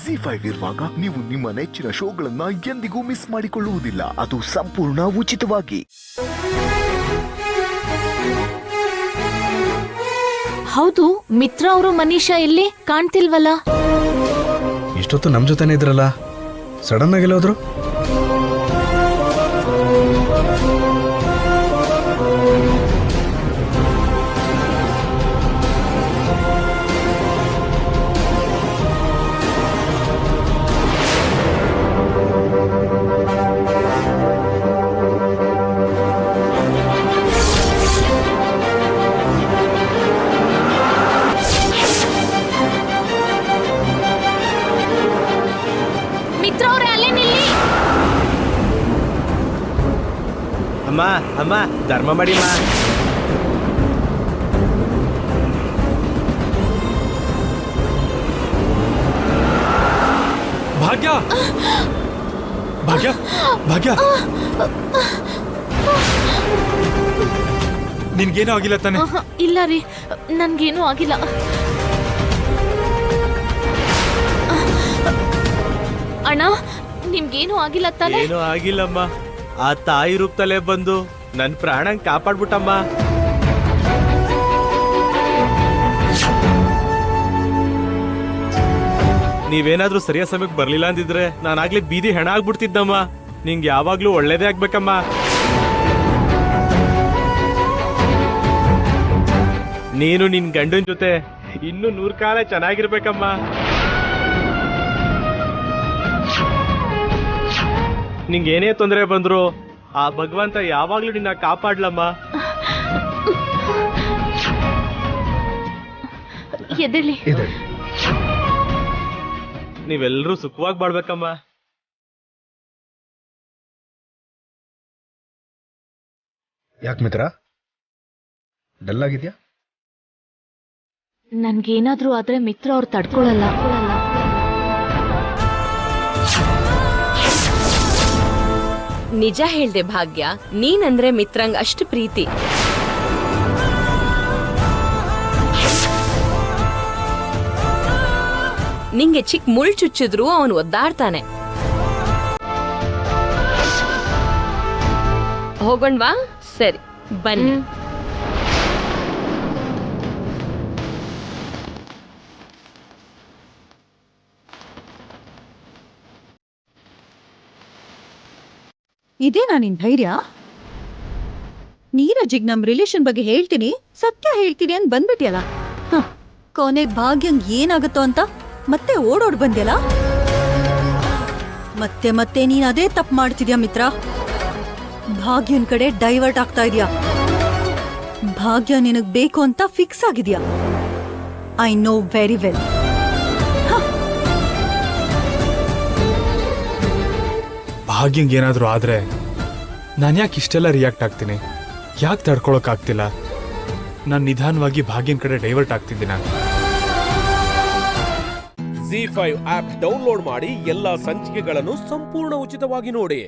Z5 ಇರುವಾಗ ನೀವು ನಿಮ್ಮ ನೆಚ್ಚಿನ ಶೋಗಳನ್ನ ಎಂದಿಗೂ ಮಿಸ್ ಮಾಡಿಕೊಳ್ಳುವುದಿಲ್ಲ. ಅದು ಸಂಪೂರ್ಣ ಉಚಿತವಾಗಿ. ಹೌದು, ಮಿತ್ರ ಅವರು ಮನೀಷಾ ಎಲ್ಲಿ ಕಾಣ್ತಿಲ್ವಲ್ಲ? ಇಷ್ಟೊತ್ತು ನಮ್ ಜೊತೆನೇ ಇದ್ರಲ್ಲ, ಸಡನ್ ಆಗಿ ಹೋದ್ರು. ಅಮ್ಮ ಅಮ್ಮ ಧರ್ಮ ಮಾಡಿಮ್ಮ. ಭಾಗ್ಯ ಭಾಗ್ಯ ಭಾಗ್ಯ, ನಿನ್ಗೇನೂ ಆಗಿಲ್ಲ ತಾನೆ? ಇಲ್ಲ ರೀ, ನನ್ಗೇನೂ ಆಗಿಲ್ಲ. ಅಣ್ಣ, ನಿಮ್ಗೇನೂ ಆಗಿಲ್ಲ ತಾನೆ? ಏನೂ ಆಗಿಲ್ಲಮ್ಮ. ಆ ತಾಯಿ ರೂಪದಲ್ಲೇ ಬಂದು ನನ್ ಪ್ರಾಣ ಕಾಪಾಡ್ಬಿಟ್ಟಮ್ಮ. ನೀವೇನಾದ್ರೂ ಸರಿಯಾದ ಸಮಯಕ್ಕೆ ಬರ್ಲಿಲ್ಲ ಅಂದಿದ್ರೆ ನಾನಾಗ್ಲೇ ಬೀದಿ ಹೆಣ ಆಗ್ಬಿಡ್ತಿದ್ದಮ್ಮ. ನಿಂಗೆ ಯಾವಾಗ್ಲೂ ಒಳ್ಳೇದೇ ಆಗ್ಬೇಕಮ್ಮ. ನೀನು ನಿನ್ ಗಂಡನ್ ಜೊತೆ ಇನ್ನೂ 100 ಕಾಲ ಚೆನ್ನಾಗಿರ್ಬೇಕಮ್ಮ. ನಿಂಗೇನೇ ತೊಂದರೆ ಬಂದ್ರು ಆ ಭಗವಂತ ಯಾವಾಗ್ಲೂ ನಿನ್ನ ಕಾಪಾಡ್ಲಮ್ಮ. ನೀವೆಲ್ಲರೂ ಸುಖವಾಗಿ ಬಾಳ್ಬೇಕಮ್ಮ. ಯಾಕೆ ಮಿತ್ರ ಡಲ್ ಆಗಿದ್ಯಾ? ನನ್ಗೇನಾದ್ರೂ ಆದ್ರೆ ಮಿತ್ರ ಅವ್ರು ತಡ್ಕೊಳಲ್ಲ. ನಿಜ ಹೇಳ್ದೆ ಭಾಗ್ಯ, ನೀನಂದ್ರೆ ಮಿತ್ರಂಗ್ ಅಷ್ಟು ಪ್ರೀತಿ. ನಿಂಗೆ ಚಿಕ್ಕ ಮುಳ್ ಚುಚ್ಚಿದ್ರು ಅವನು ಒದ್ದಾಡ್ತಾನೆ. ಹೋಗೋಣ್ವಾ? ಸರಿ ಬನ್ನಿ. ಇದೇನಾ ನಿನ್ ಧೈರ್ಯ? ನೀರಜಿಗ್ ನಮ್ ರಿಲೇಷನ್ ಬಗ್ಗೆ ಹೇಳ್ತೀನಿ, ಸತ್ಯ ಹೇಳ್ತೀನಿ ಅಂತ ಬಂದ್ಬಿಟ್ಯಲ್ಲ. ಕೊನೆಗ್ ಭಾಗ್ಯಂಗ್ ಏನಾಗತ್ತೋ ಅಂತ ಮತ್ತೆ ಓಡೋಡ್ ಬಂದ್ಯಲ್ಲ. ಮತ್ತೆ ಮತ್ತೆ ನೀನ್ ಅದೇ ತಪ್ಪು ಮಾಡ್ತಿದ್ಯಾ ಮಿತ್ರ. ಭಾಗ್ಯನ್ ಕಡೆ ಡೈವರ್ಟ್ ಆಗ್ತಾ ಇದ್ಯಾ. ಭಾಗ್ಯ ನಿನಗ್ ಬೇಕು ಅಂತ ಫಿಕ್ಸ್ ಆಗಿದ್ಯಾ. I know very well. ಭಾಗ್ಯಂಗ್ ಏನಾದ್ರೂ ಆದ್ರೆ ನಾನು ಯಾಕೆ ಇಷ್ಟೆಲ್ಲ ರಿಯಾಕ್ಟ್ ಆಗ್ತೀನಿ? ಯಾಕೆ ತಡ್ಕೊಳಕ್ ಆಗ್ತಿಲ್ಲ? ನಾನು ನಿಧಾನವಾಗಿ ಭಾಗ್ಯನ್ ಕಡೆ ಡೈವರ್ಟ್ ಆಗ್ತಿದ್ದೀನಿ. Z5 ಆಪ್ ಡೌನ್ಲೋಡ್ ಮಾಡಿ ಎಲ್ಲಾ ಸಂಚಿಕೆಗಳನ್ನು ಸಂಪೂರ್ಣ ಉಚಿತವಾಗಿ ನೋಡಿ.